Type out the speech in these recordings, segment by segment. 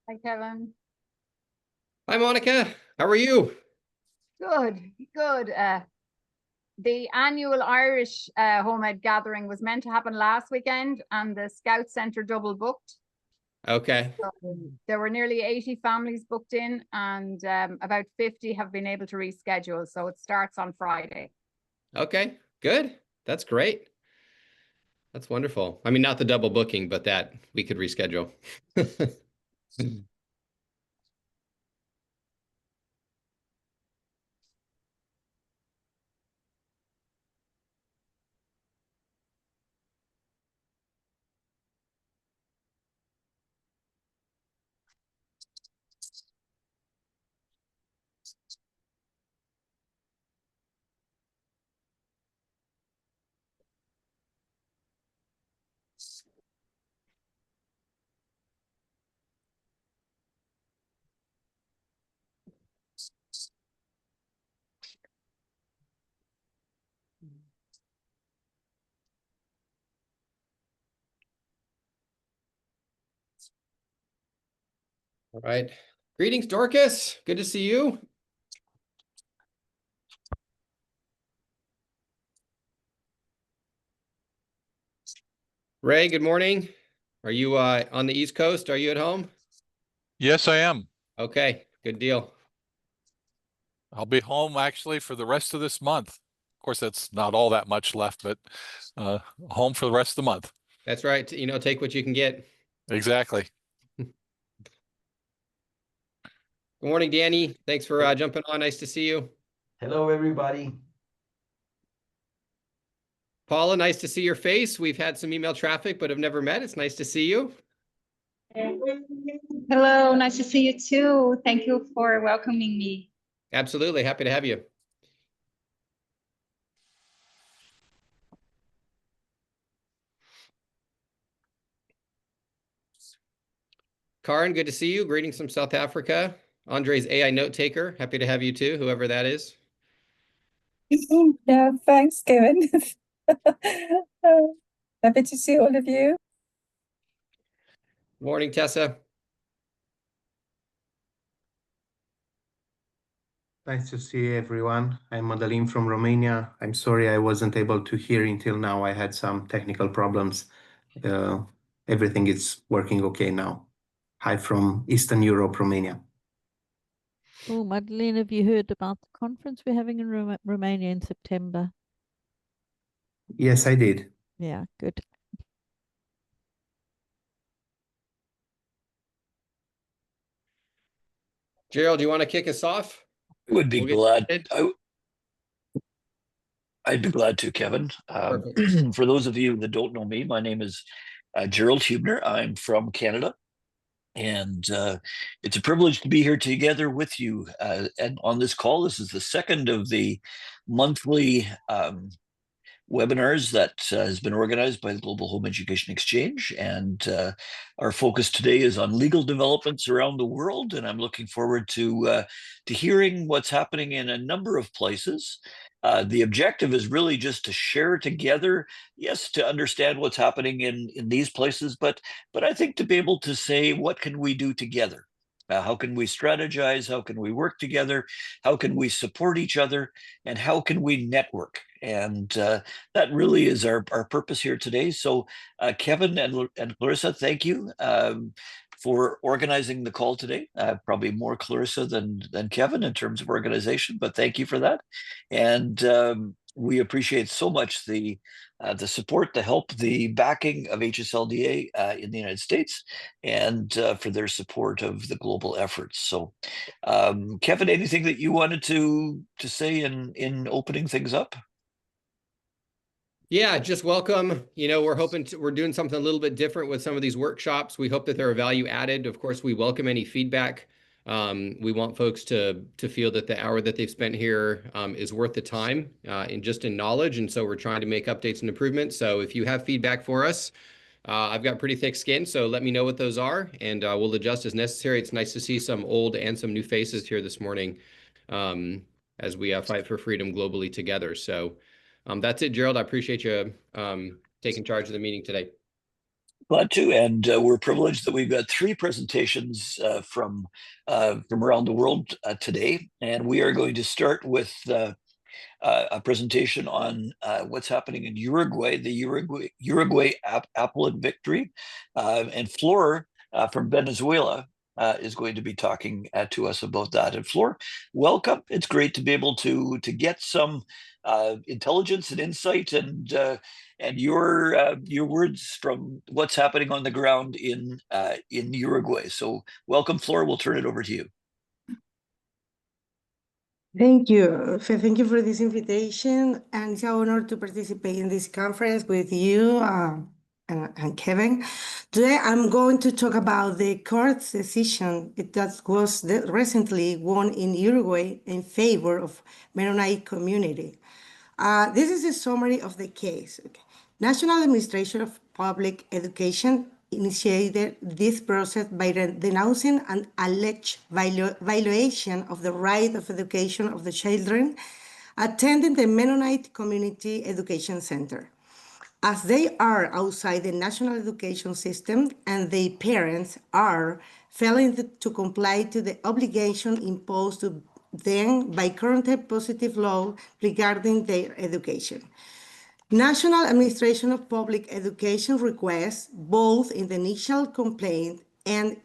Hi, Kevin. Hi, Monica. How are you? Good, good. The annual Irish Homemade Gathering was meant to happen last weekend, and the Scout Centre double booked. Okay. So there were nearly 80 families booked in, and about 50 have been able to reschedule. So it starts on Friday. Okay, good. That's great. That's wonderful. I mean, not the double booking, but that we could reschedule. All right. Greetings, Dorcas. Good to see you. Ray, good morning. Are you on the East Coast? Are you at home? Yes, I am. Okay, good deal. I'll be home actually for the rest of this month. Of course, that's not all that much left, but home for the rest of the month. That's right. You know, take what you can get. Exactly. Good morning, Danny. Thanks for jumping on. Nice to see you. Hello, everybody. Paula, nice to see your face. We've had some email traffic, but have never met. It's nice to see you. Hello, nice to see you too. Thank you for welcoming me. Absolutely. Happy to have you. Karin, good to see you. Greetings from South Africa. Andre's AI note taker. Happy to have you too, whoever that is. Yeah, thanks, Kevin. Happy to see all of you. Morning, Tessa. Nice to see everyone. I'm Madalin from Romania. I'm sorry I wasn't able to hear until now. I had some technical problems. Everything is working okay now. Hi from Eastern Europe, Romania. Oh, Madeleine, have you heard about the conference we're having in Romania in September? Yes, I did. Yeah, good. Gerald, do you want to kick us off? Would be glad. I'd be glad to, Kevin. For those of you that don't know me, my name is Gerald Hubner. I'm from Canada, and it's a privilege to be here together with you. And on this call, this is the second of the monthly webinars that has been organized by the Global Home Education Exchange. And our focus today is on legal developments around the world. And I'm looking forward to hearing what's happening in a number of places. The objective is really just to share together, yes, to understand what's happening in these places, but I think to be able to say, what can we do together? How can we strategize? How can we work together? How can we support each other? And how can we network? And that really is our purpose here today. So Kevin and Clarissa, thank you for organizing the call today. Probably more Clarissa than Kevin in terms of organization, but thank you for that. And we appreciate so much the support, the help, the backing of HSLDA in the United States, and for their support of the global efforts. So, Kevin, anything that you wanted to say in opening things up? Yeah, just welcome. You know, we're doing something a little bit different with some of these workshops. We hope that they're value added. Of course, we welcome any feedback. We want folks to feel that the hour that they've spent here is worth the time in knowledge. And so we're trying to make updates and improvements. So if you have feedback for us, I've got pretty thick skin, so let me know what those are, and we'll adjust as necessary. It's nice to see some old and some new faces here this morning as we fight for freedom globally together. So that's it, Gerald. I appreciate you taking charge of the meeting today. Glad to, and we're privileged that we've got 3 presentations from around the world today, and we are going to start with a presentation on what's happening in Uruguay, the Uruguay appellate victory, and Flor from Venezuela is going to be talking to us about that. And Flor, welcome. It's great to be able to get some intelligence and insight and your words from what's happening on the ground in Uruguay. So welcome, Flor. We'll turn it over to you. Thank you. Thank you for this invitation, and it's an honor to participate in this conference with you and Kevin. Today, I'm going to talk about the court's decision that was recently won in Uruguay in favor of Mennonite community. This is a summary of the case. Okay. National Administration of Public Education initiated this process by denouncing an alleged violation of the right of education of the children attending the Mennonite Community Education Center. As they are outside the national education system and their parents are failing to comply to the obligation imposed to them by current positive law regarding their education. National Administration of Public Education requests, both in the initial complaint and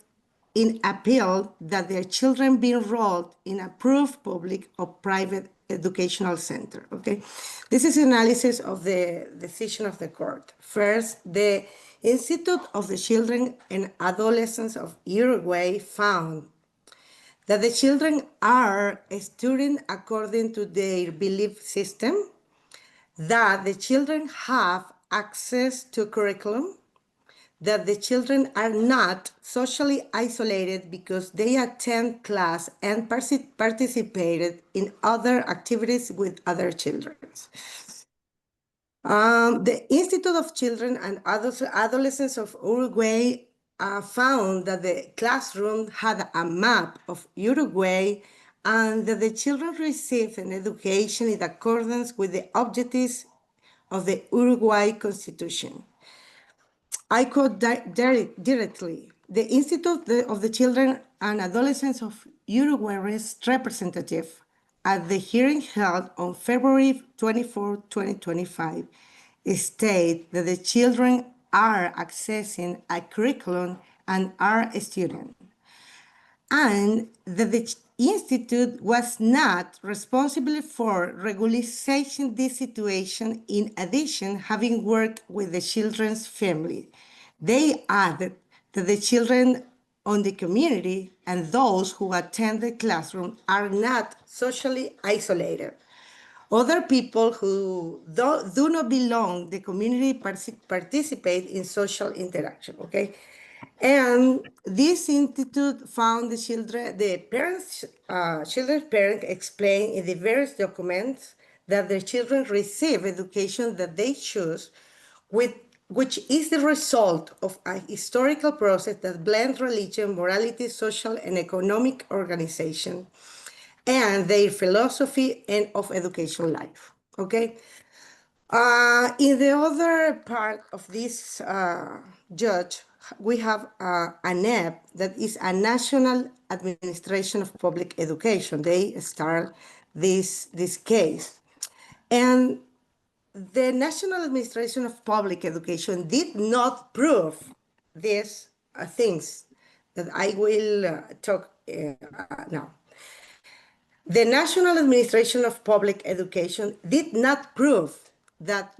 in appeal, that their children be enrolled in approved public or private educational center. Okay, this is analysis of the decision of the court. First, the Institute of the Children and Adolescents of Uruguay found that the children are studying according to their belief system, that the children have access to curriculum, that the children are not socially isolated because they attend class and participated in other activities with other children. The Institute of Children and Adolescents of Uruguay found that the classroom had a map of Uruguay and that the children received an education in accordance with the objectives of the Uruguay Constitution. I quote directly, the Institute of the Children and Adolescents of Uruguay's representative at the hearing held on February 24, 2025, state that the children are accessing a curriculum and are a student, and that the Institute was not responsible for regularizing this situation. In addition, having worked with the children's family, they added that the children on the community and those who attend the classroom are not socially isolated. Other people who do not belong to the community participate in social interaction, okay? And this institute found the parents' explain in the various documents that their children receive education that they choose, which is the result of a historical process that blends religion, morality, social, and economic organization, and their philosophy and of education life, okay? In the other part of this judge, we have a NEP, that is a National Administration of Public Education. They start this case. And the National Administration of Public Education did not prove these things that I will talk now. The National Administration of Public Education did not prove that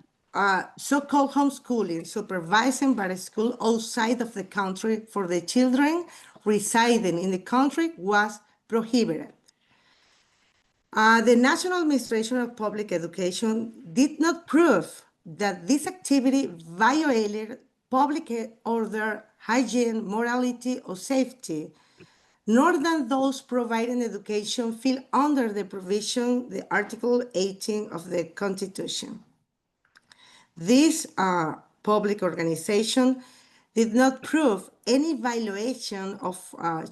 so-called homeschooling supervised by a school outside of the country for the children residing in the country was prohibited. The National Administration of Public Education did not prove that this activity violated public order, hygiene, morality, or safety, nor that those providing education fell under the provision, the Article 18 of the Constitution. This public organization did not prove any violation of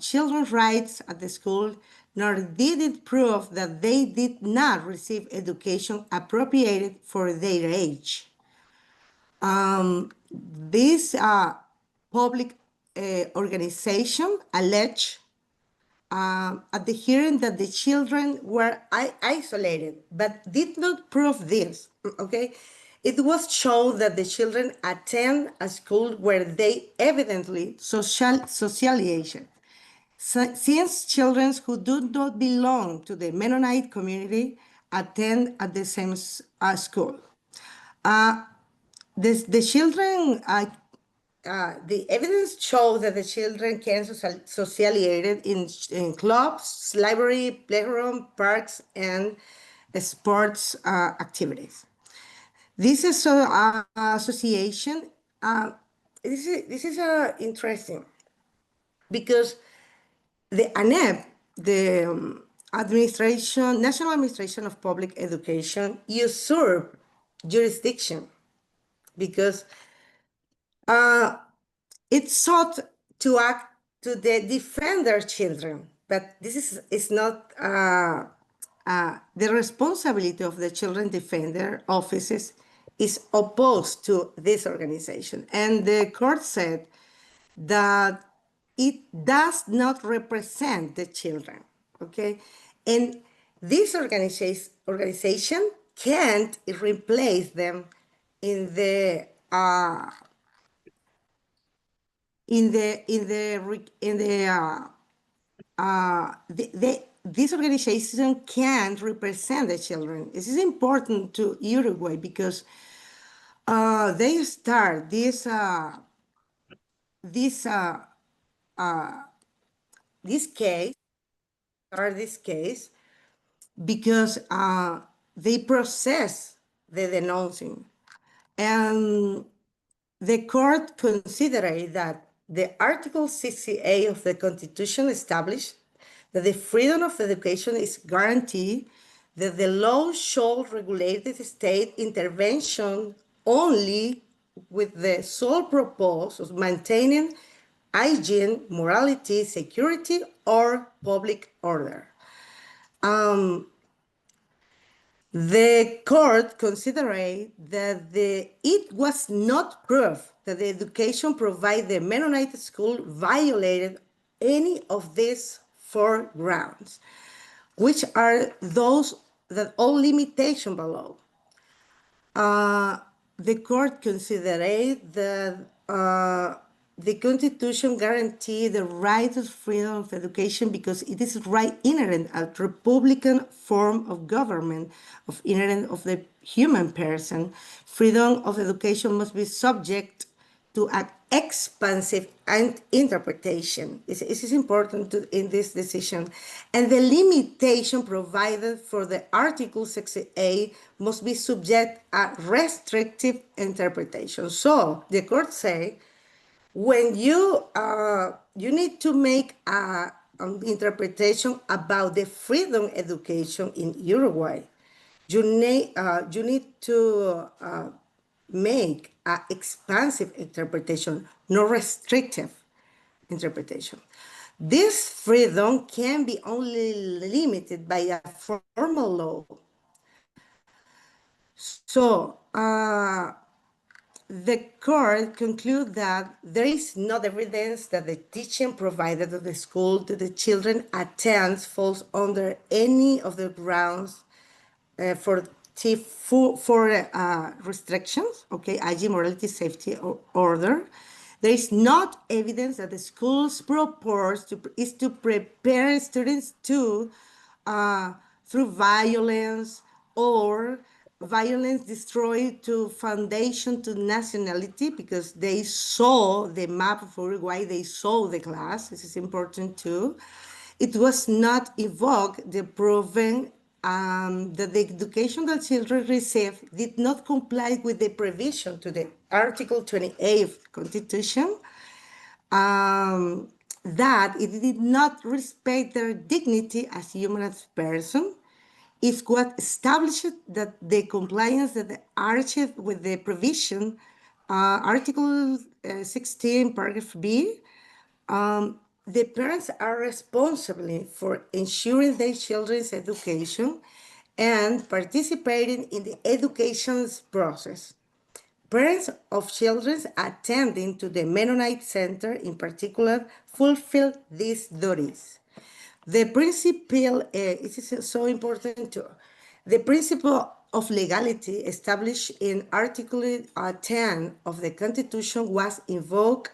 children's rights at the school, nor did it prove that they did not receive education appropriated for their age. This public organization alleged at the hearing that the children were isolated, but did not prove this, okay? It was shown that the children attend a school where they evidently socialization. Since children who do not belong to the Mennonite community attend at the same school. The children, the evidence shows that the children can socialize in clubs, library, playroom, parks, and sports activities. This is association. This is interesting because the ANEP, the National Administration of Public Education, usurp jurisdiction because it sought to act to defend their children, but this is not the responsibility of the children defender offices is opposed to this organization. And the court said that it does not represent the children, okay? And this organization can't replace them in the this organization can't represent the children. This is important to Uruguay because they start this case because they process the denouncing, and the court considered that the Article 68 of the Constitution established that the freedom of education is guaranteed, that the law shall regulate the state intervention only with the sole purpose of maintaining hygiene, morality, security, or public order. The court considered that it was not proof that the education provided the Mennonite school violated any of these 4 grounds, which are those that all limitation below. The court considered that the Constitution guarantees the right of freedom of education because it is right inherent a republican form of government, inherent of the human person. Freedom of education must be subject to an expansive interpretation. This is important in this decision. And the limitation provided for the Article 68 must be subject a restrictive interpretation. So the court say, when you need to make an interpretation about the freedom education in Uruguay, you need to make an expansive interpretation, no restrictive interpretation. This freedom can be only limited by a formal law. So the court concludes that there is no evidence that the teaching provided at the school to the children attends falls under any of the grounds for restrictions, okay, hygiene, morality, safety, or order. There is not evidence that the school's purpose is to prepare students to, through violence or violence destroyed to foundation to nationality, because they saw the map of Uruguay, they saw the class. This is important too. It was not evoked the proven that the education that children receive did not comply with the provision to the Article 28 of the Constitution, that it did not respect their dignity as human as person. Is what established that the compliance that the archive with the provision, Article 16, paragraph B, the parents are responsible for ensuring their children's education and participating in the education process. Parents of children attending to the Mennonite Center in particular fulfill these duties. The principle, it is so important too, the principle of legality established in Article 10 of the Constitution was invoked.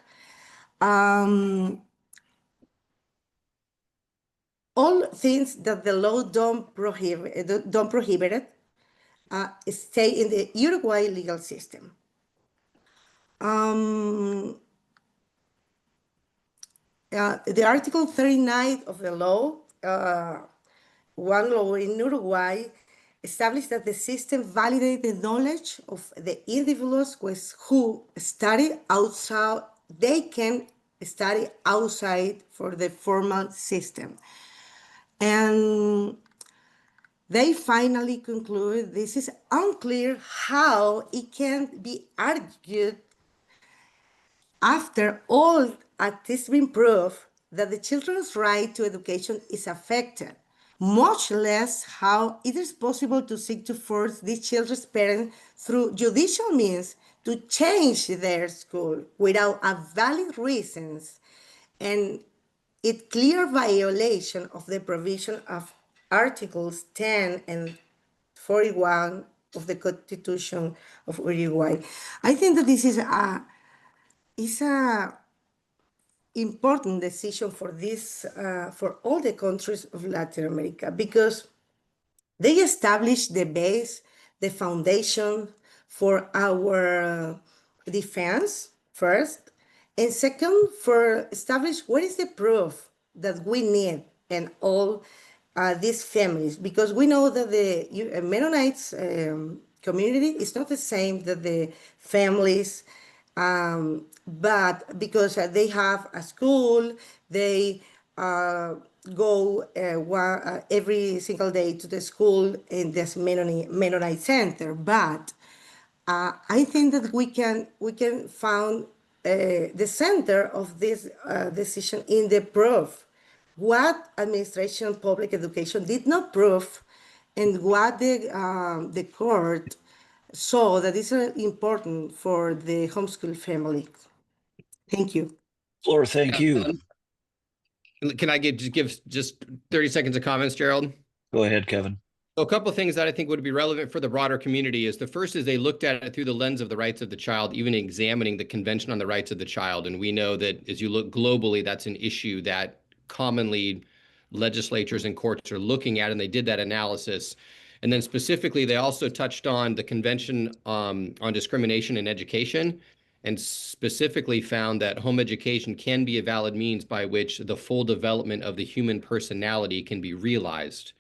All things that the law don't prohibit stay in the Uruguay legal system. The Article 39 of the law, one law in Uruguay, established that the system validates the knowledge of the individuals who study outside. They can study outside for the formal system. And they finally conclude this is unclear how it can be argued after all it has been proved that the children's right to education is affected, much less how it is possible to seek to force these children's parents through judicial means to change their school without a valid reasons, and it clear violation of the provision of Articles 10 and 41 of the Constitution of Uruguay. I think that this is a important decision for this for all the countries of Latin America, because they establish the base, the foundation for our defense first, and second, for establish what is the proof that we need and all these families, because we know that the Mennonites community is not the same that the families, but because they have a school, they go every single day to the school in this Mennonite Center. But I think that we can find the center of this decision in the proof. What administration public education did not prove, and what the court saw that is important for the homeschool family. Thank you. Flora, thank you. Can I give just 30 seconds of comments, Gerald? Go ahead, Kevin. So a couple of things that I think would be relevant for the broader community is the first is they looked at it through the lens of the rights of the child, even examining the Convention on the Rights of the Child. And we know that as you look globally, that's an issue that commonly legislatures and courts are looking at, and they did that analysis. And then specifically, they also touched on the Convention on Discrimination in Education, and specifically found that home education can be a valid means by which the full development of the human personality can be realized,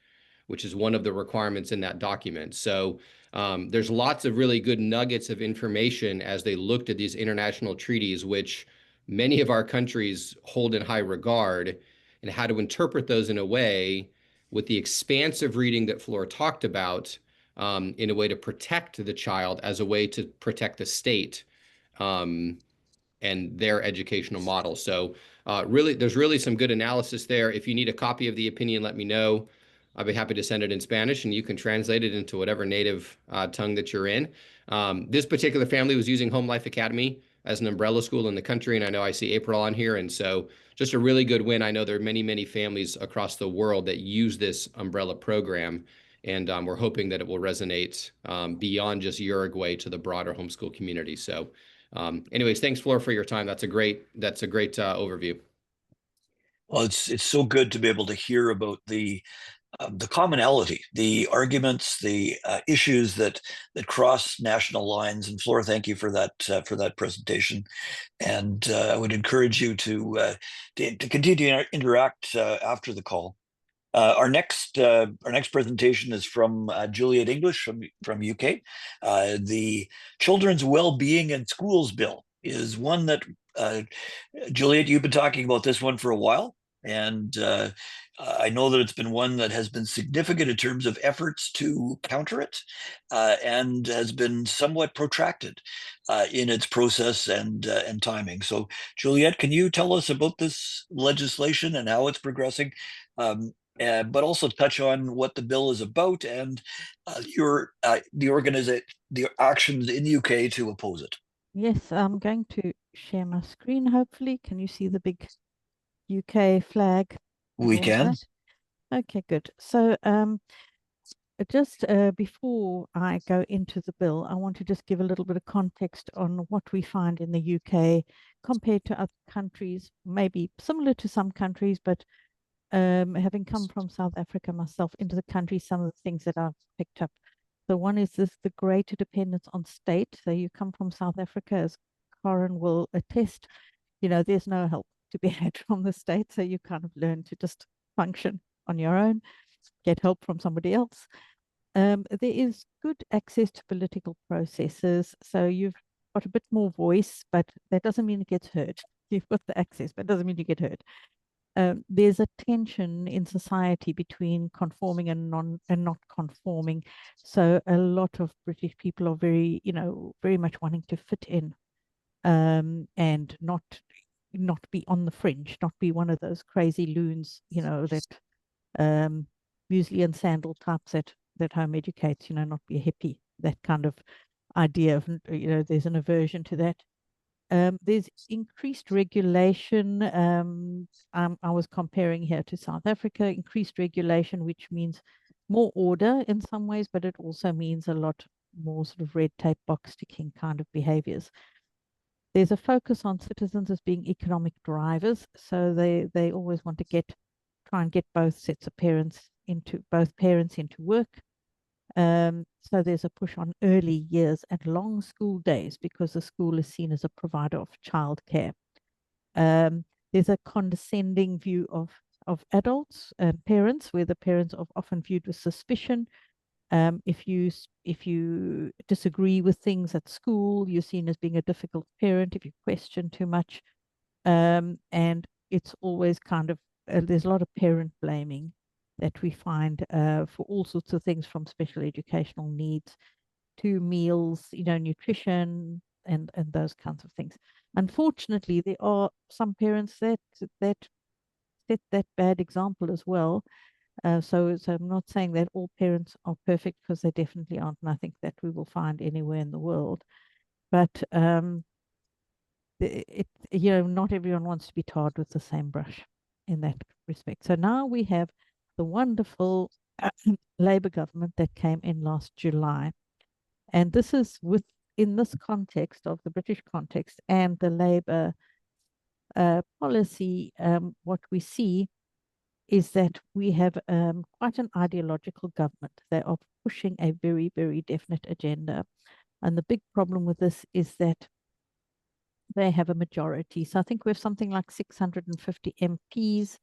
which is one of the requirements in that document. So there's lots of really good nuggets of information as they looked at these international treaties, which many of our countries hold in high regard, and how to interpret those in a way with the expansive reading that Flora talked about, in a way to protect the child as a way to protect the state and their educational model. So really, there's really some good analysis there. If you need a copy of the opinion, let me know. I'd be happy to send it in Spanish, and you can translate it into whatever native tongue that you're in. This particular family was using Home Life Academy as an umbrella school in the country, and I know I see April on here, and so just a really good win. I know there are many, many families across the world that use this umbrella program, and we're hoping that it will resonate beyond just Uruguay to the broader homeschool community. So anyways, thanks, Flora, for your time. That's a great overview. Well, it's so good to be able to hear about the commonality, the arguments, the issues that cross national lines. And Flora, thank you for that presentation. And I would encourage you to continue to interact after the call. Our next presentation is from Juliet English from UK. The Children's Wellbeing in Schools Bill is one that Juliet, you've been talking about this one for a while. And I know that it's been one that has been significant in terms of efforts to counter it, and has been somewhat protracted in its process and timing. So, Juliet, can you tell us about this legislation and how it's progressing? but also touch on what the bill is about and the actions in the UK to oppose it. Yes, I'm going to share my screen, hopefully. Can you see the big UK flag? and We all of can. that? Okay, good. So just before I go into the bill, I want to just give a little bit of context on what we find in the UK compared to other countries, maybe similar to some countries, but having come from South Africa myself into the country, some of the things that I've picked up. So one is this, the greater dependence on state. So you come from South Africa, as Corin will attest, you know, there's no help to be had from the state. So you kind of learn to just function on your own, get help from somebody else. There is good access to political processes. So you've got a bit more voice, but that doesn't mean it gets heard. You've got the access, but it doesn't mean you get heard. There's a tension in society between conforming and not conforming. So a lot of British people are very, you know, very much wanting to fit in, and not be on the fringe, not be one of those crazy loons, you know, that muesli and sandal types that home educates, you know, not be a hippie, that kind of idea of, you know, there's an aversion to that. There's increased regulation. I was comparing here to South Africa, increased regulation, which means more order in some ways, but it also means a lot more sort of red tape box ticking kind of behaviors. There's a focus on citizens as being economic drivers. So they always want to try and get both sets of parents into work. So there's a push on early years and long school days because the school is seen as a provider of childcare. There's a condescending view of adults and parents, where the parents are often viewed with suspicion. If you disagree with things at school, you're seen as being a difficult parent if you question too much. And it's always kind of, there's a lot of parent blaming that we find for all sorts of things, from special educational needs to meals, you know, nutrition and those kinds of things. Unfortunately, there are some parents that set that bad example as well. So I'm not saying that all parents are perfect, because they definitely aren't, and I think that we will find anywhere in the world. But you know, not everyone wants to be tarred with the same brush in that respect. So now we have the wonderful Labour government that came in last July. And this is in this context of the British context and the Labour policy, what we see is that we have quite an ideological government. They are pushing a very, very definite agenda. And the big problem with this is that they have a majority. So I think we have something like 650 MPs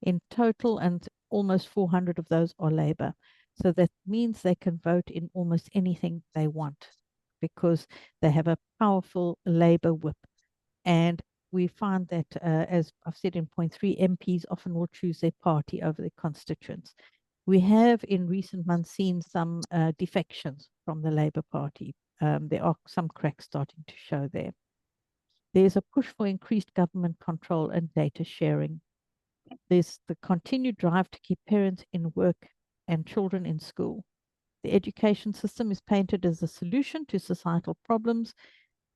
in total, and almost 400 of those are Labour. So that means they can vote in almost anything they want, because they have a powerful Labour whip. And we find that, as I've said in point 3, MPs often will choose their party over their constituents. We have in recent months seen some defections from the Labour Party. There are some cracks starting to show there. There's a push for increased government control and data sharing. There's the continued drive to keep parents in work and children in school. The education system is painted as a solution to societal problems.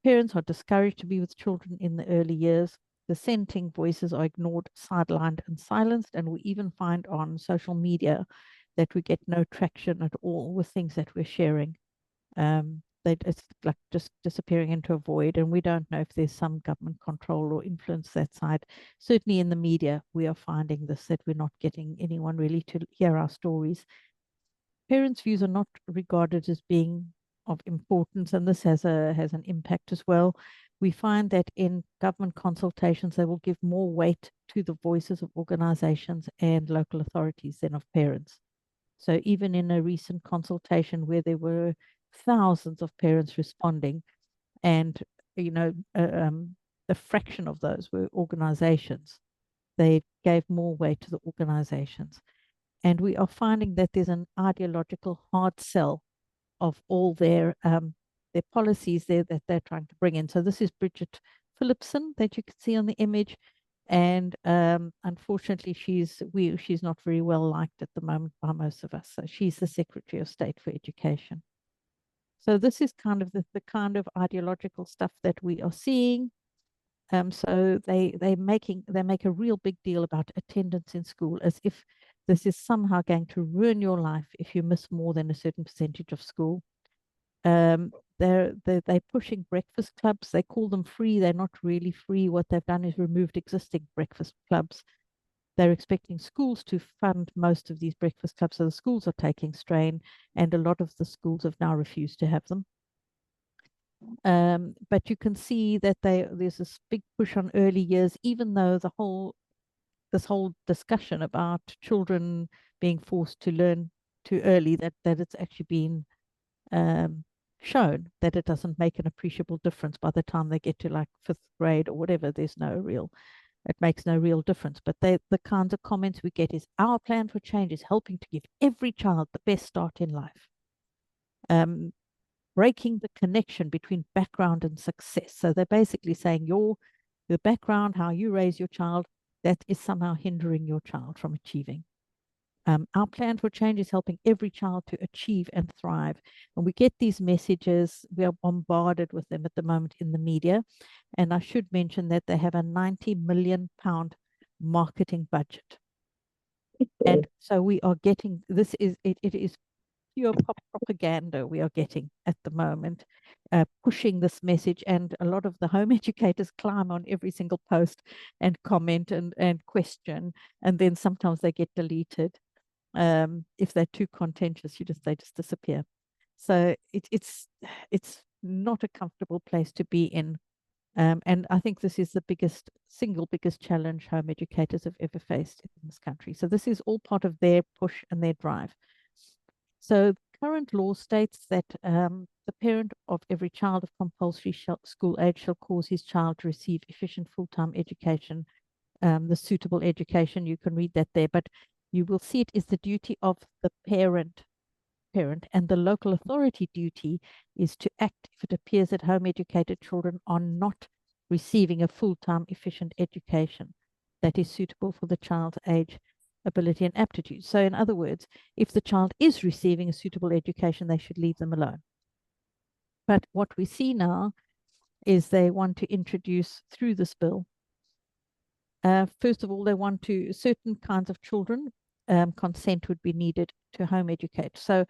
Parents are discouraged to be with children in the early years. Dissenting voices are ignored, sidelined, and silenced. And we even find on social media that we get no traction at all with things that we're sharing. It's like just disappearing into a void, and we don't know if there's some government control or influence that side. Certainly in the media, we are finding this, that we're not getting anyone really to hear our stories. Parents' views are not regarded as being of importance, and this has an impact as well. We find that in government consultations, they will give more weight to the voices of organizations and local authorities than of parents. So even in a recent consultation where there were thousands of parents responding, and you know, a fraction of those were organizations, they gave more weight to the organizations. And we are finding that there's an ideological hard sell of all their policies there that they're trying to bring in. So this is Bridget Phillipson that you can see on the image. And unfortunately, she's not very well liked at the moment by most of us. So she's the Secretary of State for Education. So this is kind of the kind of ideological stuff that we are seeing. So they make a real big deal about attendance in school, as if this is somehow going to ruin your life if you miss more than a certain percentage of school. They're pushing breakfast clubs. They call them free. They're not really free. What they've done is removed existing breakfast clubs. They're expecting schools to fund most of these breakfast clubs, so the schools are taking strain, and a lot of the schools have now refused to have them. But you can see that there's this big push on early years, even though this whole discussion about children being forced to learn too early, that it's actually been shown that it doesn't make an appreciable difference by the time they get to like 5th grade or whatever. It makes no real difference. But the kinds of comments we get is, our plan for change is helping to give every child the best start in life. Breaking the connection between background and success. So they're basically saying the background, how you raise your child, that is somehow hindering your child from achieving. Our plan for change is helping every child to achieve and thrive. And we get these messages, we are bombarded with them at the moment in the media. And I should mention that they have a £90 million marketing budget. And so we are getting, it is pure propaganda we are getting at the moment, pushing this message. And a lot of the home educators climb on every single post and comment and question. And then sometimes they get deleted. If they're too contentious, they just disappear. So it's not a comfortable place to be in. And I think this is the single biggest challenge home educators have ever faced in this country. So this is all part of their push and their drive. So current law states that the parent of every child of compulsory school age shall cause his child to receive efficient full-time education, the suitable education. You can read that there, but you will see it is the duty of the parent, and the local authority duty is to act if it appears that home educated children are not receiving a full-time efficient education that is suitable for the child's age, ability, and aptitude. So in other words, if the child is receiving a suitable education, they should leave them alone. But what we see now is they want to introduce through this bill, first of all, they want to, certain kinds of children, consent would be needed to home educate. So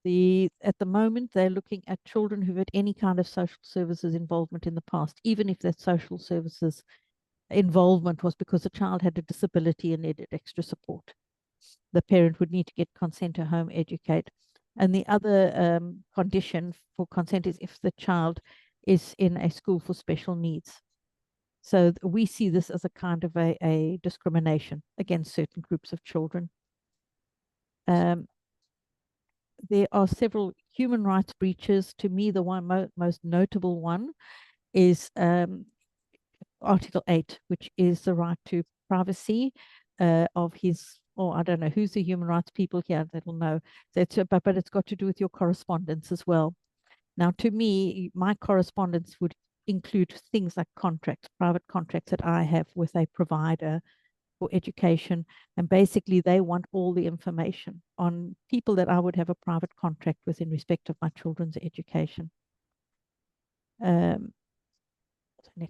at the moment, they're looking at children who've had any kind of social services involvement in the past, even if that social services involvement was because the child had a disability and needed extra support. The parent would need to get consent to home educate. And the other condition for consent is if the child is in a school for special needs. So we see this as a kind of a discrimination against certain groups of children. There are several human rights breaches. To me, the one most notable one is Article 8, which is the right to privacy of his, or I don't know who's the human rights people here that will know. But it's got to do with your correspondence as well. Now, to me, my correspondence would include things like contracts, private contracts that I have with a provider for education. And basically, they want all the information on people that I would have a private contract with in respect of my children's education.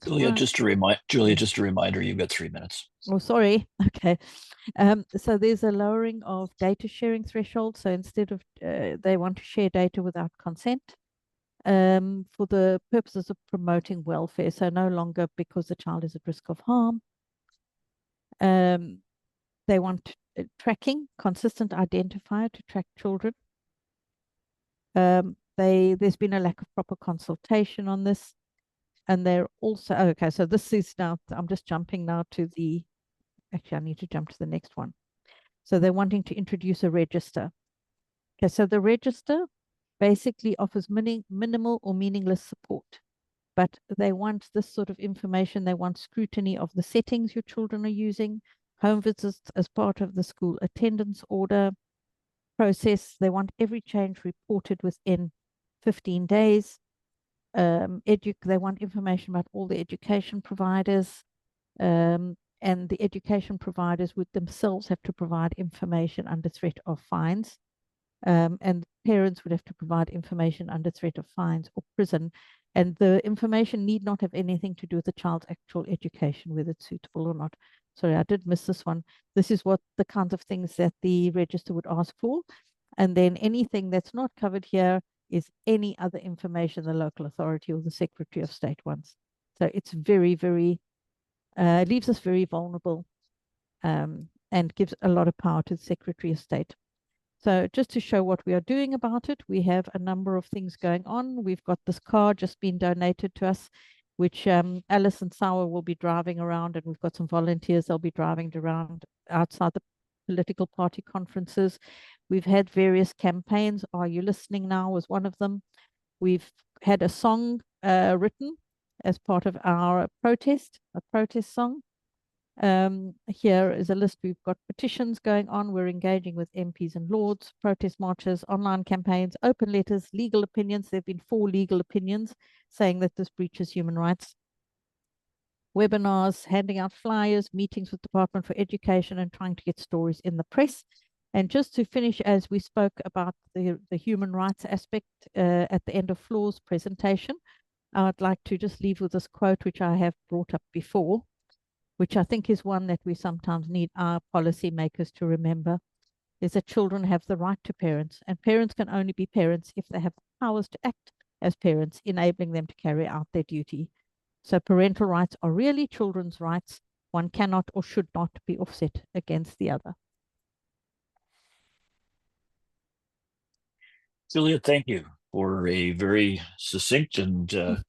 Julia, just a reminder, you've got 3 minutes. Oh, sorry. Okay. So there's a lowering of data sharing threshold. So instead of they want to share data without consent for the purposes of promoting welfare. So no longer because the child is at risk of harm. They want tracking, consistent identifier to track children. There's been a lack of proper consultation on this. And they're also, okay, so this is now, I'm just jumping now to actually I need to jump to the next one. So they're wanting to introduce a register. Okay, so the register basically offers minimal or meaningless support, but they want this sort of information. They want scrutiny of the settings your children are using, home visits as part of the school attendance order process. They want every change reported within 15 days. They want information about all the education providers, and and the education providers would themselves have to provide information under threat of fines. And parents would have to provide information under threat of fines or prison. And the information need not have anything to do with the child's actual education, whether it's suitable or not. Sorry, I did miss this one. This is what the kinds of things that the register would ask for. And then anything that's not covered here is any other information the local authority or the Secretary of State wants. So it's very, very, leaves us very vulnerable and gives a lot of power to the Secretary of State. So just to show what we are doing about it, we have a number of things going on. We've got this car just been donated to us, which Alison Sauer will be driving around, and we've got some volunteers they'll be driving around outside the political party conferences. We've had various campaigns. Are You Listening Now was one of them. We've had a song written as part of our protest, a protest song. Here is a list. We've got petitions going on. We're engaging with MPs and Lords, protest marches, online campaigns, open letters, legal opinions. There have been 4 legal opinions saying that this breaches human rights. Webinars, handing out flyers, meetings with Department for Education, and trying to get stories in the press. And just to finish, as we spoke about the human rights aspect at the end of Floor's presentation, I'd like to just leave with this quote, which I have brought up before, which I think is one that we sometimes need our policymakers to remember, is that children have the right to parents, and parents can only be parents if they have the powers to act as parents, enabling them to carry out their duty. So parental rights are really children's rights. One cannot or should not be offset against the other. Julia, thank you for a very succinct and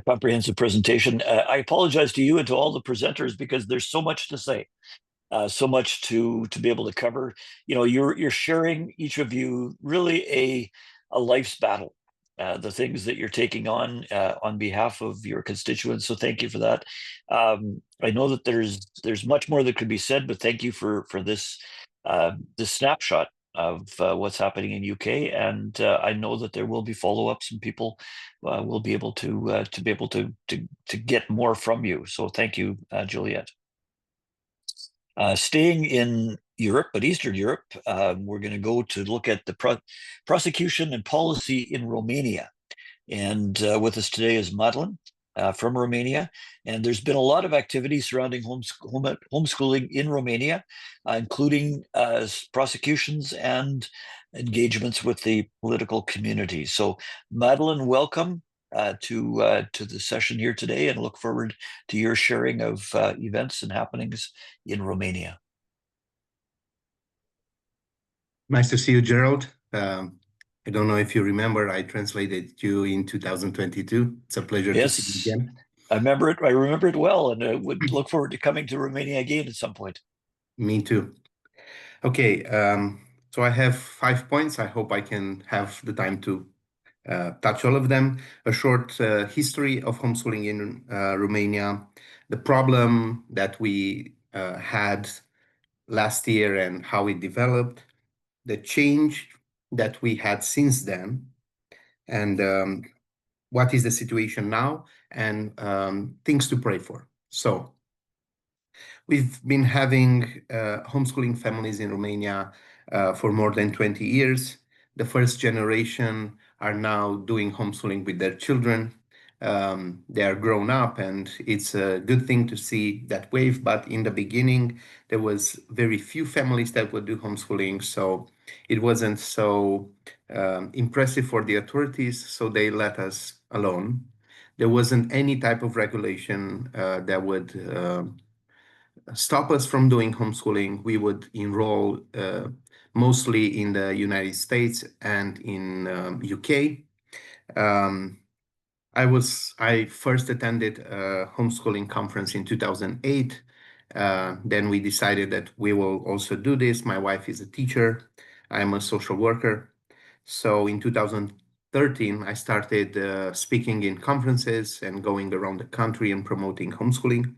comprehensive presentation. I apologize to you and to all the presenters because there's so much to say, so much to be able to cover. You know, you're sharing, each of you, really a life's battle, the things that you're taking on behalf of your constituents. So thank you for that. I know that there's much more that could be said, but thank you for this this snapshot of what's happening in UK, and I know that there will be follow-ups, and people will be able to get more from you. So thank you, Juliet. Staying in Europe, but Eastern Europe, we're going to go to look at the prosecution and policy in Romania. And with us today is Madeleine from Romania. And there's been a lot of activity surrounding homeschooling in Romania, including prosecutions and engagements with the political community. So Madeleine, welcome to the session here today, and look forward to your sharing of events and happenings in Romania. Nice to see you, Gerald. I don't know if you remember, I translated you in 2022. It's a pleasure to see you again. I remember it. I remember it well, and I would look forward to coming to Romania again at some point. Me too. Okay, so I have 5 points. I hope I can have the time to touch all of them. A short history of homeschooling in Romania, the problem that we had last year and how it developed, the change that we had since then, and what is the situation now, and things to pray for. So we've been having homeschooling families in Romania for more than 20 years. The first generation are now doing homeschooling with their children. They are grown up, and it's a good thing to see that wave. But in the beginning, there was very few families that would do homeschooling, so it wasn't so impressive for the authorities, so they let us alone. There wasn't any type of regulation that would stop us from doing homeschooling. We would enroll mostly in the United States and in UK. I first attended a homeschooling conference in 2008. Then we decided that we will also do this. My wife is a teacher. I'm a social worker. So in 2013, I started speaking in conferences and going around the country and promoting homeschooling.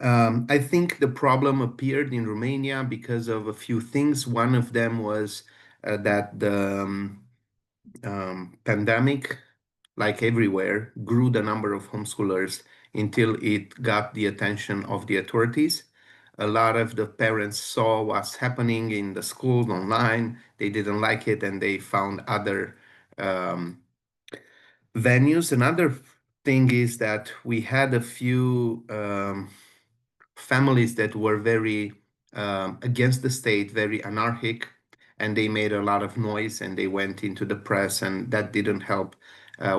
I think the problem appeared in Romania because of a few things. One of them was that the pandemic, like everywhere, grew the number of homeschoolers until it got the attention of the authorities. A lot of the parents saw what's happening in the schools online. They didn't like it, and they found other venues. Another thing is that we had a few families that were very against the state, very anarchic, and they made a lot of noise, and they went into the press, and that didn't help.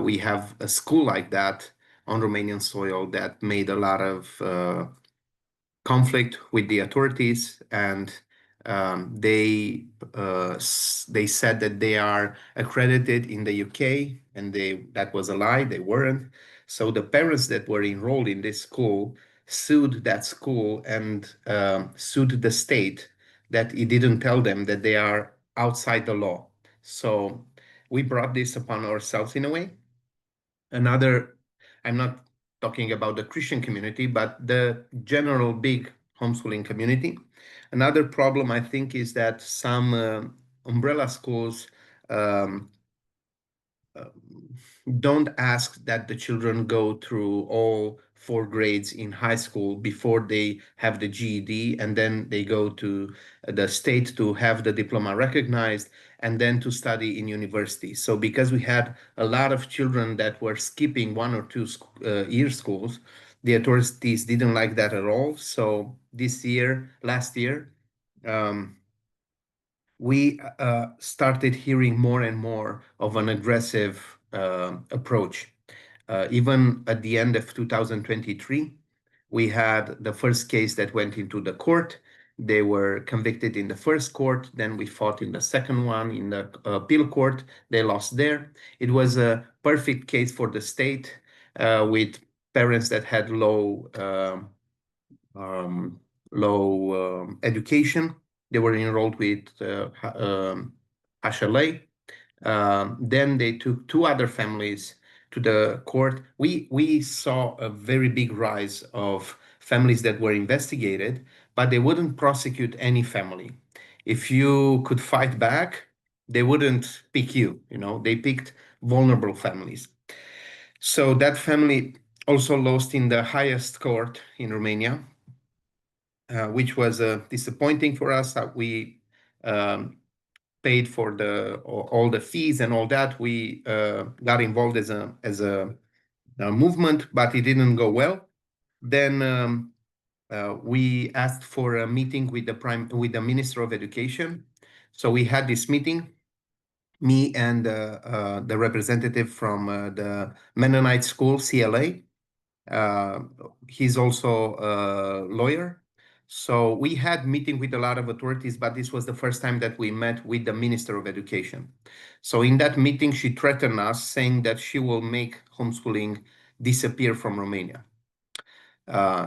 We have a school like that on Romanian soil that made a lot of conflict with the authorities, and they said that they are accredited in the UK, and that was a lie. They weren't. So the parents that were enrolled in this school sued that school and sued the state that it didn't tell them that they are outside the law. So we brought this upon ourselves in a way. Another, I'm not talking about the Christian community, but the general big homeschooling community. Another problem, I think, is that some umbrella schools don't ask that the children go through all 4 grades in high school before they have the GED, and then they go to the state to have the diploma recognized, and then to study in university. So because we had a lot of children that were skipping 1 or 2 year schools, the authorities didn't like that at all. So last year, we started hearing more and more of an aggressive approach. Even at the end of 2023, we had the first case that went into the court. They were convicted in the first court, then we fought in the second one, in the appeal court. They lost there. It was a perfect case for the state with parents that had low education. They were enrolled with HLA. Then they took 2 other families to the court. We saw a very big rise of families that were investigated, but they wouldn't prosecute any family. If you could fight back, they wouldn't pick you. They picked vulnerable families. So that family also lost in the highest court in Romania, which was disappointing for us. We paid for all the fees and all that. We got involved as a movement, but it didn't go well. Then we asked for a meeting with the Minister of Education. So we had this meeting, me and the representative from the Mennonite School, CLA. He's also a lawyer. So we had meeting with a lot of authorities, but this was the first time that we met with the Minister of Education. So in that meeting, she threatened us, saying that she will make homeschooling disappear from Romania.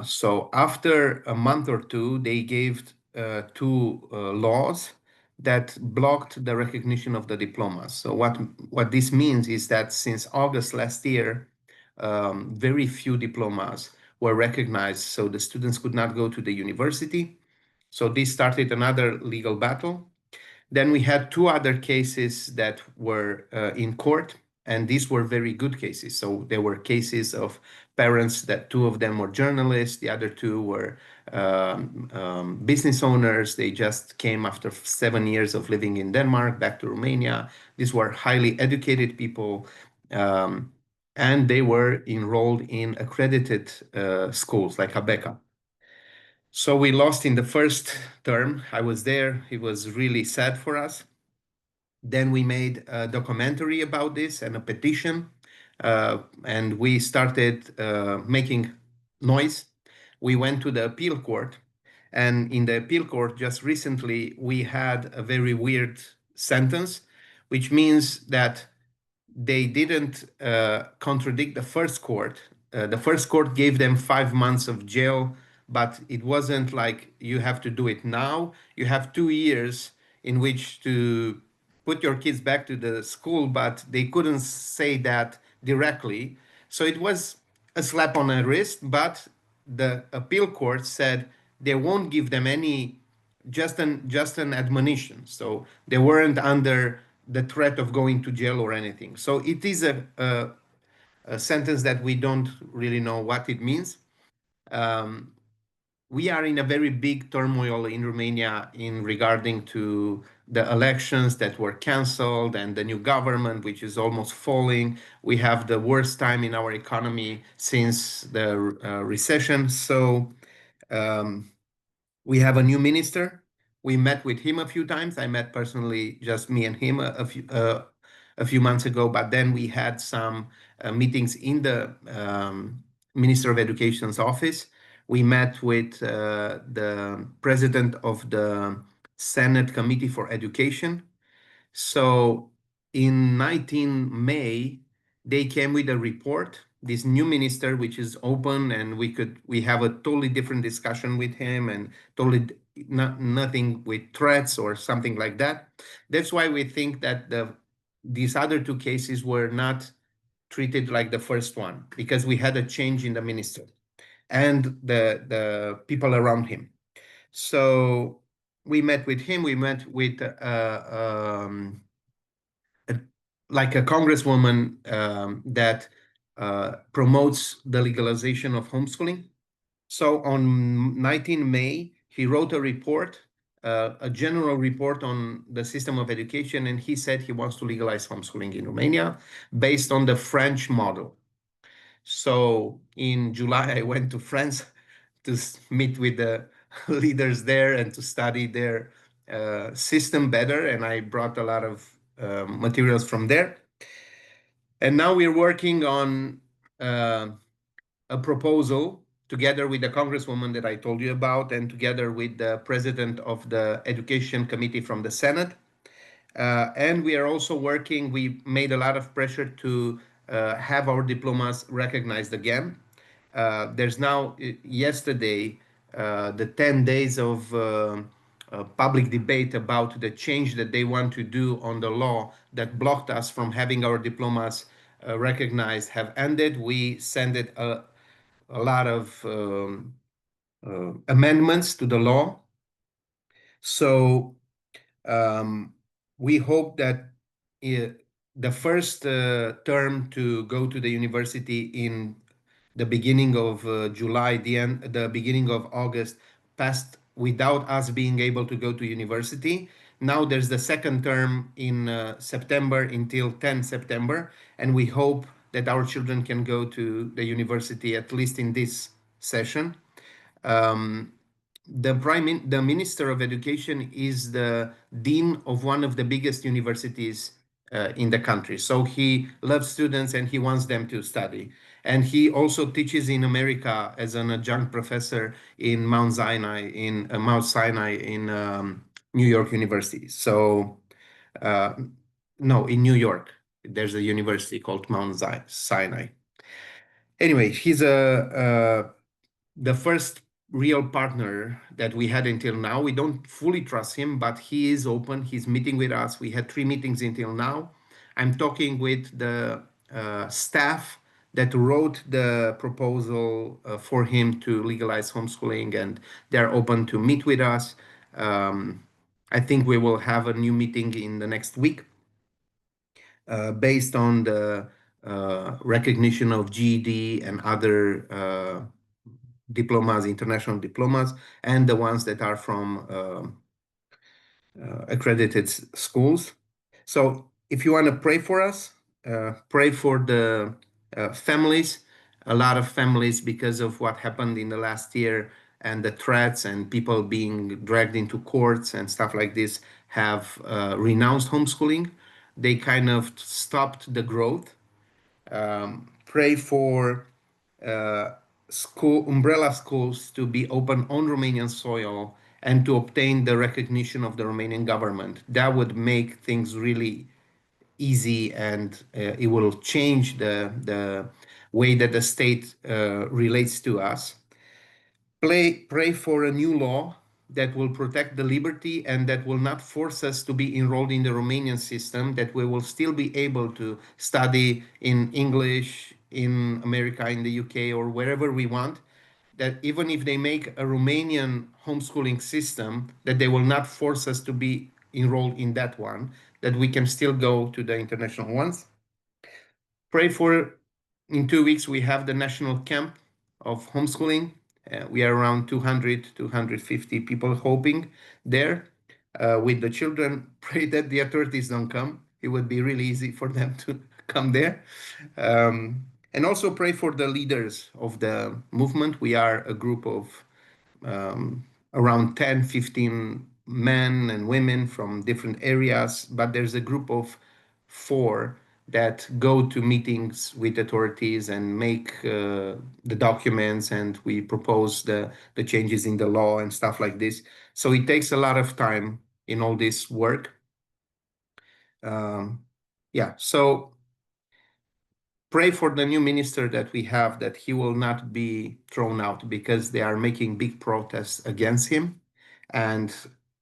So after a month or 2, they gave 2 laws that blocked the recognition of the diplomas. So what this means is that since August last year, very few diplomas were recognized, so the students could not go to the university. So this started another legal battle. Then we had 2 other cases that were in court, and these were very good cases. So there were cases of parents that 2 of them were journalists, the other 2 were business owners. They just came after 7 years of living in Denmark back to Romania. These were highly educated people. And they were enrolled in accredited schools like ABECA. So we lost in the first term. I was there. It was really sad for us. Then we made a documentary about this and a petition, and we started making noise. We went to the appeal court, and in the appeal court just recently, we had a very weird sentence, which means that they didn't contradict the first court. The first court gave them 5 months of jail, but it wasn't like you have to do it now. You have 2 years in which to put your kids back to the school, but they couldn't say that directly. So it was a slap on the wrist, but the appeal court said they won't give them any, just an admonition. So they weren't under the threat of going to jail or anything. So it is a a sentence that we don't really know what it means. We are in a very big turmoil in Romania in regarding to the elections that were canceled and the new government, which is almost falling. We have the worst time in our economy since the recession. So we have a new minister. We met with him a few times. I met personally, just me and him, a few months ago. But then we had some meetings in the Minister of Education's office. We met with the president of the Senate Committee for Education. So in 19 May, they came with a report, this new minister, which is open, and we have a totally different discussion with him, and totally nothing with threats or something like that. That's why we think that these other two cases were not treated like the first one, because we had a change in the minister and the people around him. So we met with him. We met with like a congresswoman that promotes the legalization of homeschooling. So on 19 May, he wrote a report, a general report on the system of education, and he said he wants to legalize homeschooling in Romania based on the French model. So in July, I went to France to meet with the leaders there and to study their system better. And I brought a lot of materials from there. And now we're working on a proposal together with the congresswoman that I told you about, and together with the president of the Education Committee from the Senate. And we are also working, we made a lot of pressure to have our diplomas recognized again. There's now, yesterday, the 10 days of public debate about the change that they want to do on the law that blocked us from having our diplomas recognized have ended. We sent it a lot of amendments to the law. So we hope that the first term to go to the university in the beginning of July, the beginning of August passed without us being able to go to university. Now there's the second term in September until 10 September, and we hope that our children can go to the university at least in this session. The Minister of Education is the dean of one of the biggest universities in the country. So he loves students and he wants them to study. And he also teaches in America as an adjunct professor in Mount Sinai in New York University. So no, in New York, there's a university called Mount Sinai. Anyway, he's the first real partner that we had until now. We don't fully trust him, but he is open. He's meeting with us. We had 3 meetings until now. I'm talking with the staff that wrote the proposal for him to legalize homeschooling, and they're open to meet with us. I think we will have a new meeting in the next week based on the recognition of GED and other diplomas, international diplomas, and the ones that are from accredited schools. So if you want to pray for us, pray for the families. A lot of families, because of what happened in the last year and the threats and people being dragged into courts and stuff like this, have renounced homeschooling. They kind of stopped the growth. Pray for umbrella schools to be open on Romanian soil and to obtain the recognition of the Romanian government. That would make things really easy, and it will change the way that the state relates to us. Pray for a new law that will protect the liberty and that will not force us to be enrolled in the Romanian system, that we will still be able to study in English in America, in the UK, or wherever we want, that even if they make a Romanian homeschooling system, that they will not force us to be enrolled in that one, that we can still go to the international ones. Pray for In 2 weeks, we have the national camp of homeschooling. We are around 200, 250 people hoping there with the children. Pray that the authorities don't come. It would be really easy for them to come there. And also pray for the leaders of the movement. We are a group of around 10, 15 men and women from different areas, but there's a group of 4 that go to meetings with authorities and make the documents, and we propose the changes in the law and stuff like this. So it takes a lot of time in all this work. Yeah, so pray for the new minister that we have, that he will not be thrown out, because they are making big protests against him. And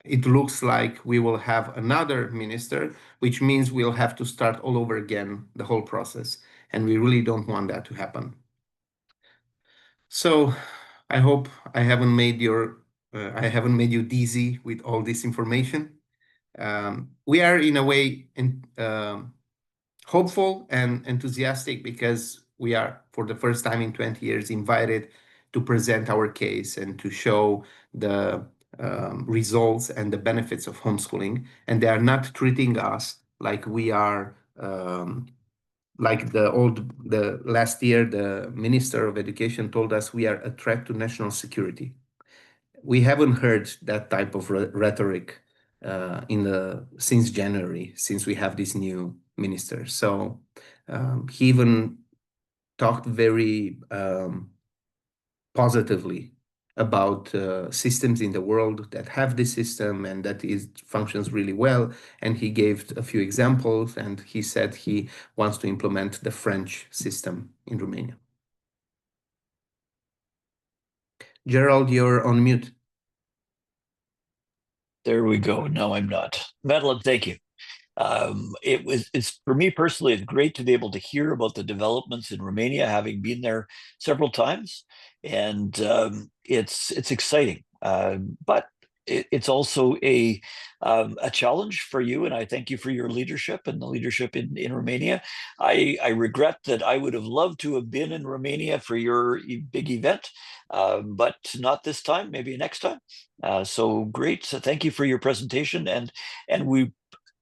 it looks like we will have another minister, which means we'll have to start all over again, the whole process. And we really don't want that to happen. So I hope I haven't made you dizzy with all this information. We are in a way hopeful and enthusiastic, because we are, for the first time in 20 years, invited to present our case and to show the results and the benefits of homeschooling. And they are not treating us like we are like the last year, the Minister of Education told us we are a threat to national security. We haven't heard that type of rhetoric since January, since we have this new minister. So he even talked very positively about systems in the world that have this system and that functions really well. And he gave a few examples, and he said he wants to implement the French system in Romania. Gerald, you're on mute. There we go. No, I'm not. Madeline, thank you. It's for me personally, it's great to be able to hear about the developments in Romania, having been there several times, and it's exciting. But it's also a challenge for you, and I thank you for your leadership and the leadership in Romania. I regret that I would have loved to have been in Romania for your big event, but not this time. Maybe next time. So great. So thank you for your presentation, and we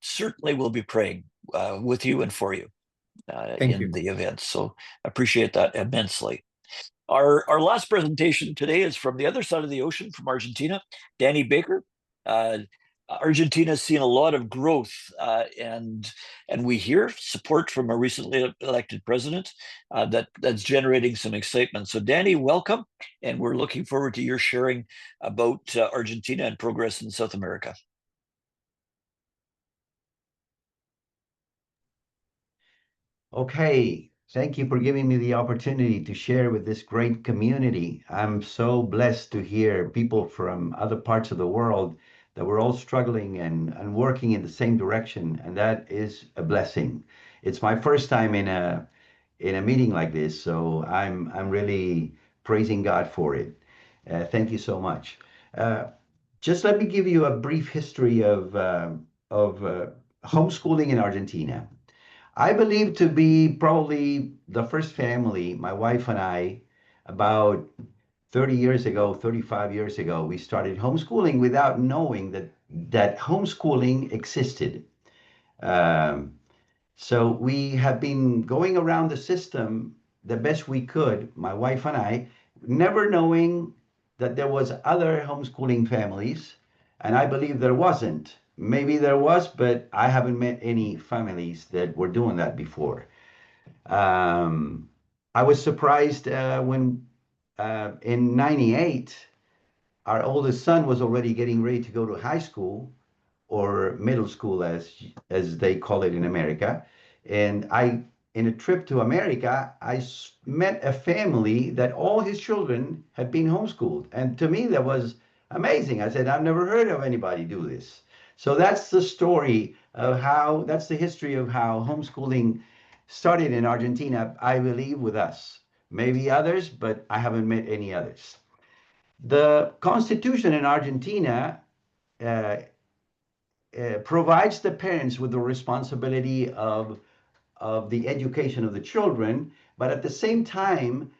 certainly will be praying with you and for you in the event. So appreciate that immensely. Our last presentation today is from the other side of the ocean, from Argentina, Danny Baker. Argentina has seen a lot of growth, and we hear support from a recently elected president that's generating some excitement. So Danny, welcome, and we're looking forward to your sharing about Argentina and progress in South America. Okay, thank you for giving me the opportunity to share with this great community. I'm so blessed to hear people from other parts of the world that we're all struggling and working in the same direction, and that is a blessing. It's my first time in a meeting like this, so I'm really praising God for it. Thank you so much. Just let me give you a brief history of homeschooling in Argentina. I believe to be probably the first family, my wife and I, about 30 years ago, 35 years ago, we started homeschooling without knowing that homeschooling existed. So we have been going around the system the best we could, my wife and I, never knowing that there was other homeschooling families, and I believe there wasn't. Maybe there was, but I haven't met any families that were doing that before. I was surprised when in '98, our oldest son was already getting ready to go to high school, or middle school as they call it in America. And in a trip to America, I met a family that all his children had been homeschooled. And to me, that was amazing. I said, I've never heard of anybody do this. So that's the story of that's the history of how homeschooling started in Argentina, I believe, with us. Maybe others, but I haven't met any others. The Constitution in Argentina provides the parents with the responsibility of of the education of the children, but at the same time,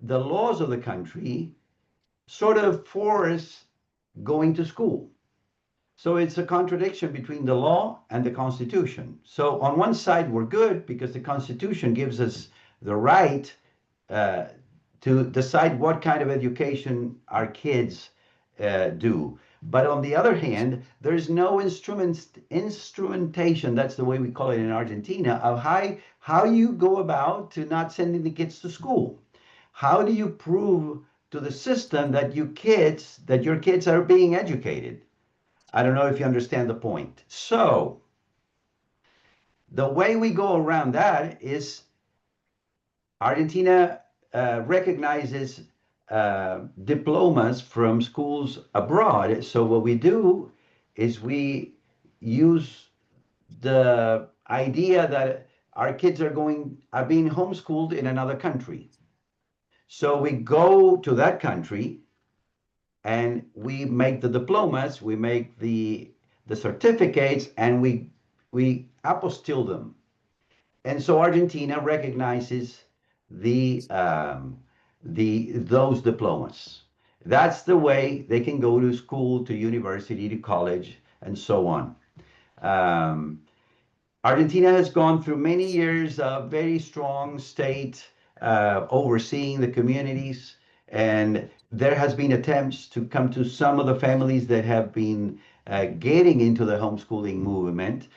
the laws of the country sort of force going to school. So it's a contradiction between the law and the Constitution. So on one side, we're good because the Constitution gives us the right to decide what kind of education our kids do. But on the other hand, there's no instrumentation, that's the way we call it in Argentina, of how you go about to not sending the kids to school. How do you prove to the system that your kids are being educated? I don't know if you understand the point. So the way we go around that is Argentina recognizes diplomas from schools abroad. So what we do is we use the idea that our kids are being homeschooled in another country. So we go to that country and we make the diplomas, we make the certificates, and we apostille them. And so Argentina recognizes those diplomas. That's the way they can go to school, to university, to college, and so on. Argentina has gone through many years of very strong state overseeing the communities, and there has been attempts to come to some of the families that have been getting into the homeschooling movement,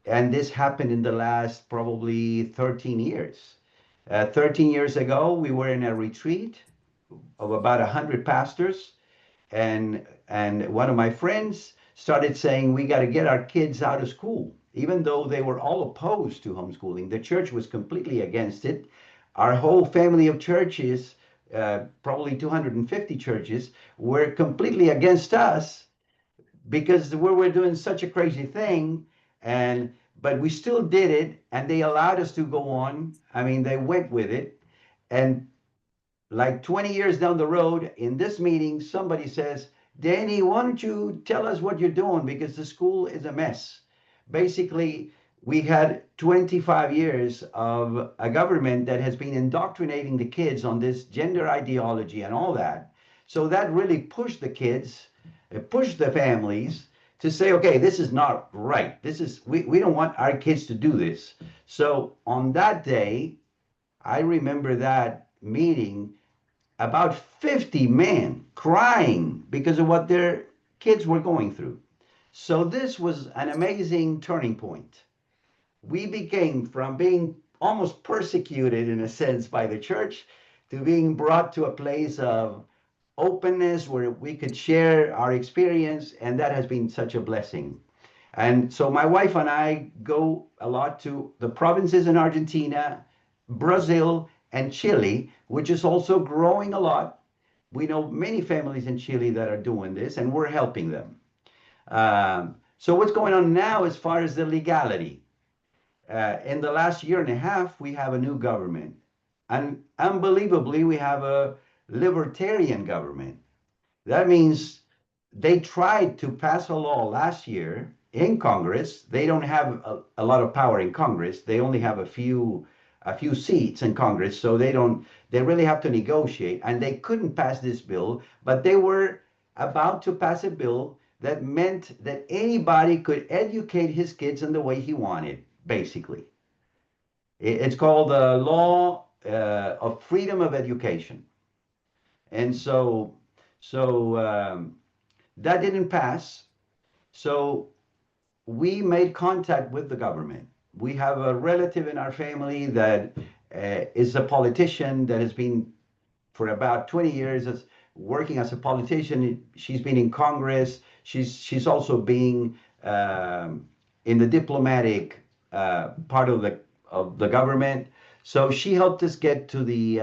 and this happened in the last probably 13 years. 13 years ago, we were in a retreat of about 100 pastors, and one of my friends started saying, we got to get our kids out of school, even though they were all opposed to homeschooling. The church was completely against it. Our whole family of churches, probably 250 churches, were completely against us because we were doing such a crazy thing, but we still did it, and they allowed us to go on. I mean, they went with it, and like 20 years down the road, in this meeting, somebody says, Danny, why don't you tell us what you're doing, because the school is a mess. Basically, we had 25 years of a government that has been indoctrinating the kids on this gender ideology and all that. So that really pushed the kids, pushed the families to say, okay, this is not right. We don't want our kids to do this. So on that day, I remember that meeting, about 50 men crying because of what their kids were going through. So this was an amazing turning point. We became from being almost persecuted in a sense by the church to being brought to a place of openness where we could share our experience, and that has been such a blessing. And so my wife and I go a lot to the provinces in Argentina, Brazil, and Chile, which is also growing a lot. We know many families in Chile that are doing this, and we're helping them. So what's going on now as far as the legality? In the last year and a half, we have a new government. And unbelievably, we have a libertarian government. That means they tried to pass a law last year in Congress. They don't have a lot of power in Congress. They only have a few seats in Congress, so they really have to negotiate, and they couldn't pass this bill, but they were about to pass a bill that meant that anybody could educate his kids in the way he wanted, basically. It's called the Law of Freedom of Education. And so that didn't pass. So we made contact with the government. We have a relative in our family that is a politician that has been for about 20 years working as a politician. She's been in Congress. She's also being in the diplomatic part of the government. So she helped us get to the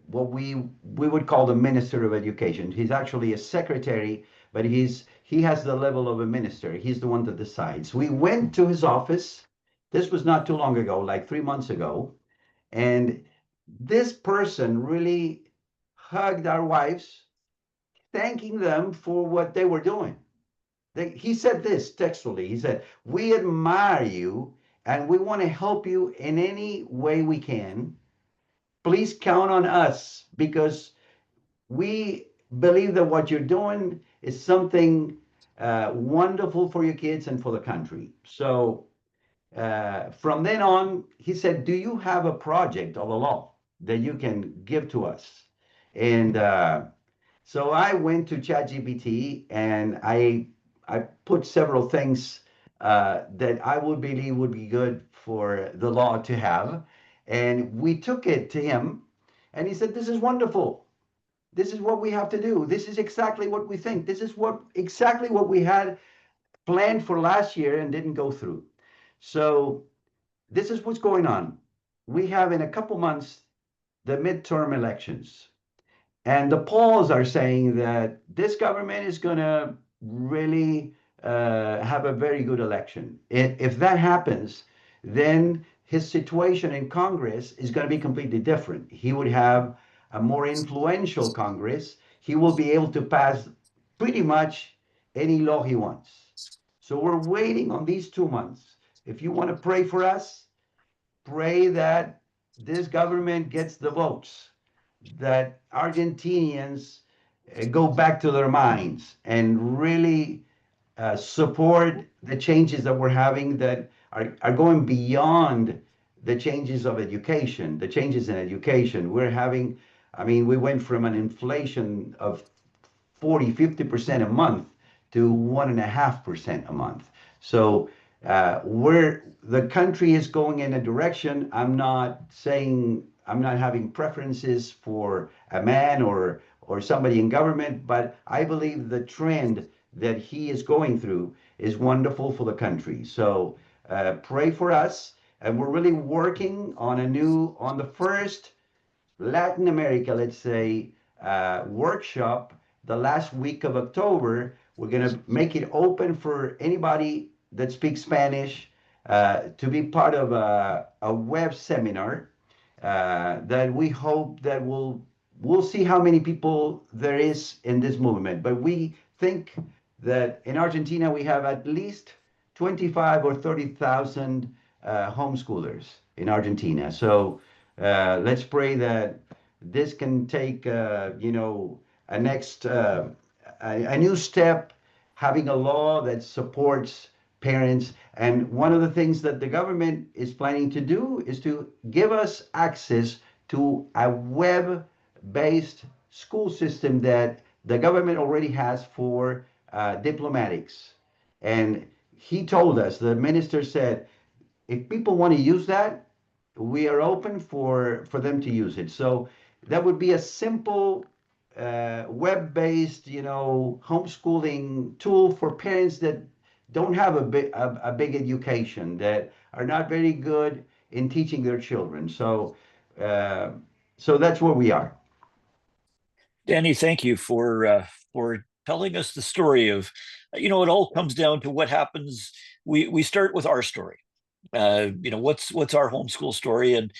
what we would call the Minister of Education. He's actually a secretary, but he has the level of a minister. He's the one that decides. We went to his office. This was not too long ago, like 3 months ago, and this person really hugged our wives, thanking them for what they were doing. He said this textually. He said, "We admire you, and we want to help you in any way we can. Please count on us, because we believe that what you're doing is something wonderful for your kids and for the country. So from then on, he said, do you have a project of a law that you can give to us? And so I went to ChatGPT and I put several things that I would believe would be good for the law to have. And we took it to him and he said, this is wonderful. This is what we have to do. This is exactly what we think. This is exactly what we had planned for last year and didn't go through. So this is what's going on. We have in a couple months the midterm elections. And the polls are saying that this government is going to really have a very good election. If that happens, then his situation in Congress is going to be completely different. He would have a more influential Congress. He will be able to pass pretty much any law he wants. So we're waiting on these 2 months. If you want to pray for us, pray that this government gets the votes, that Argentinians go back to their minds and really support the changes that we're having that are going beyond the changes of education, the changes in education. We're having, I mean, we went from an inflation of 40–50% a month to 1.5% a month. So the country is going in a direction. I'm not having preferences for a man or somebody in government, but I believe the trend that he is going through is wonderful for the country. So pray for us. And we're really working on the first Latin America, let's say, workshop the last week of October. We're going to make it open for anybody that speaks Spanish to be part of a web seminar that we hope that we'll see how many people there is in this movement. But we think that in Argentina we have at least 25 or 30,000 homeschoolers in Argentina. So let's pray that this can take a new step, having a law that supports parents. And one of the things that the government is planning to do is to give us access to a web-based school system that the government already has for diplomatics. And he told us, the minister said, if people want to use that, we are open for them to use it. So that would be a simple web-based, homeschooling tool for parents that don't have a big education, that are not very good in teaching their children. So that's where we are. Danny, thank you for telling us the story of, it all comes down to what happens. We start with our story. What's our homeschool story, and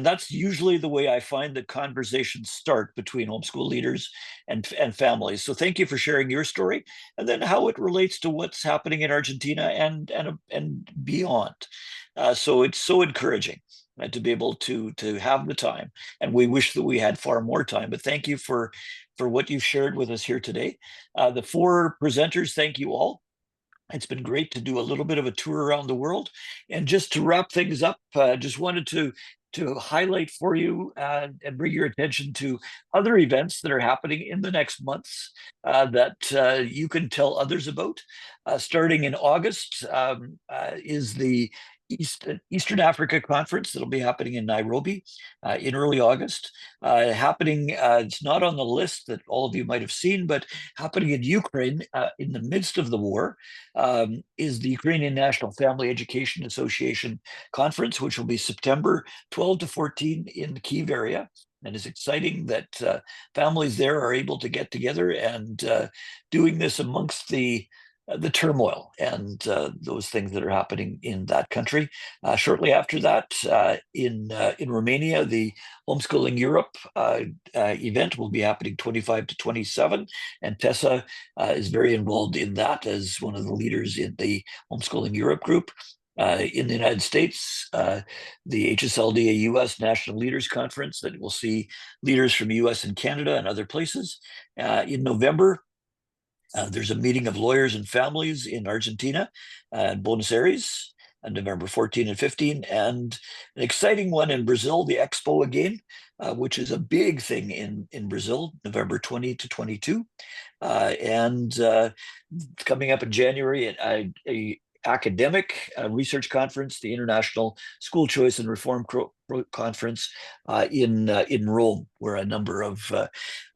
that's usually the way I find that conversations start between homeschool leaders and families. So thank you for sharing your story, and then how it relates to what's happening in Argentina and beyond. So it's so encouraging to be able to have the time, and we wish that we had far more time. But thank you for what you've shared with us here today. The 4 presenters, thank you all. It's been great to do a little bit of a tour around the world. And just to wrap things up, just wanted to highlight for you and bring your attention to other events that are happening in the next months that you can tell others about. Starting in August is the Eastern Africa Conference that'll be happening in Nairobi in early August. It's not on the list that all of you might have seen, but happening in Ukraine in the midst of the war is the Ukrainian National Family Education Association Conference, which will be September 12 to 14 in the Kyiv area. And it's exciting that families there are able to get together and doing this amongst the turmoil and those things that are happening in that country. Shortly after that, in Romania, the Homeschooling Europe event will be happening 25 to 27, and Tessa is very involved in that as one of the leaders in the Homeschooling Europe group. In the United States, the HSLDA US National Leaders Conference that will see leaders from US and Canada and other places. In November, there's a meeting of lawyers and families in Argentina and Buenos Aires on November 14 and 15, and an exciting one in Brazil, the Expo again, which is a big thing in Brazil, November 20 to 22. And coming up in January, a academic research conference, the International School Choice and Reform Conference in Rome, where a number of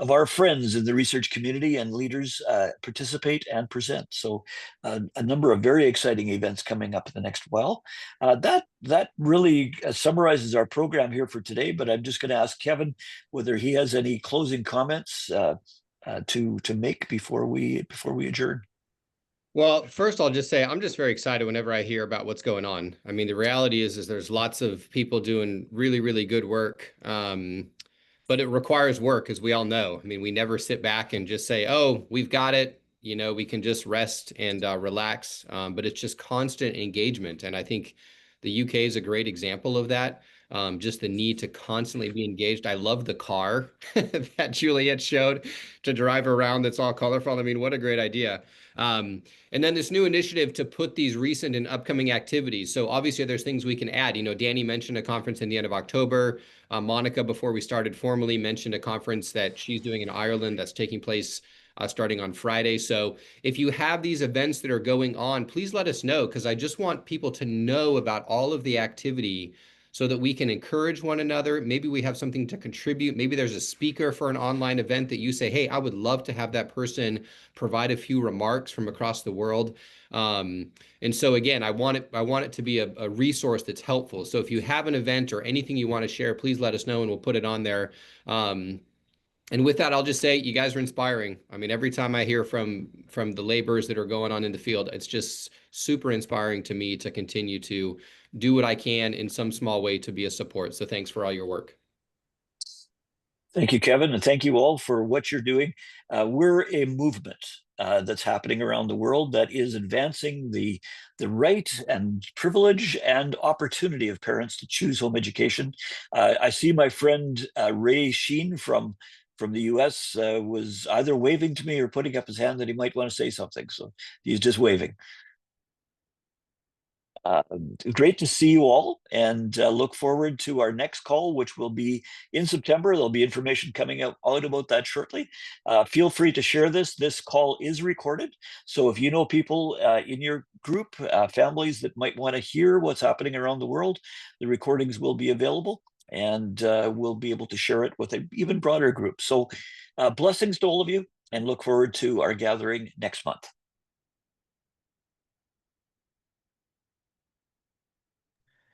our friends in the research community and leaders participate and present. So a number of very exciting events coming up in the next while. That really summarizes our program here for today, but I'm just going to ask Kevin whether he has any closing comments to make before we adjourn. Well, first I'll just say I'm just very excited whenever I hear about what's going on. I mean, the reality is there's lots of people doing really, really good work, but it requires work, as we all know. I mean, we never sit back and just say, oh, we've got it. You know, we can just rest and relax, but it's just constant engagement. And I think the UK is a great example of that. Just the need to constantly be engaged. I love the car that Juliet showed to drive around that's all colorful. I mean, what a great idea. And then this new initiative to put these recent and upcoming activities. So obviously there's things we can add. You know, Danny mentioned a conference in the end of October. Monica, before we started formally, mentioned a conference that she's doing in Ireland that's taking place starting on Friday. So if you have these events that are going on, please let us know, because I just want people to know about all of the activity so that we can encourage one another. Maybe we have something to contribute. Maybe there's a speaker for an online event that you say, hey, I would love to have that person provide a few remarks from across the world. And so again, I want it to be a resource that's helpful. So if you have an event or anything you want to share, please let us know and we'll put it on there. And with that, I'll just say you guys are inspiring. I mean, every time I hear from the laborers that are going on in the field, it's just super inspiring to me to continue to do what I can in some small way to be a support. So thanks for all your work. Thank you, Kevin, and thank you all for what you're doing. We're a movement that's happening around the world that is advancing the right and privilege and opportunity of parents to choose home education. I see my friend Ray Sheen from the US was either waving to me or putting up his hand that he might want to say something. So he's just waving. Great to see you all, and look forward to our next call, which will be in September. There'll be information coming out about that shortly. Feel free to share this. This call is recorded. So if you know people in your group, families that might want to hear what's happening around the world, the recordings will be available, and we'll be able to share it with an even broader group. So blessings to all of you, and look forward to our gathering next month.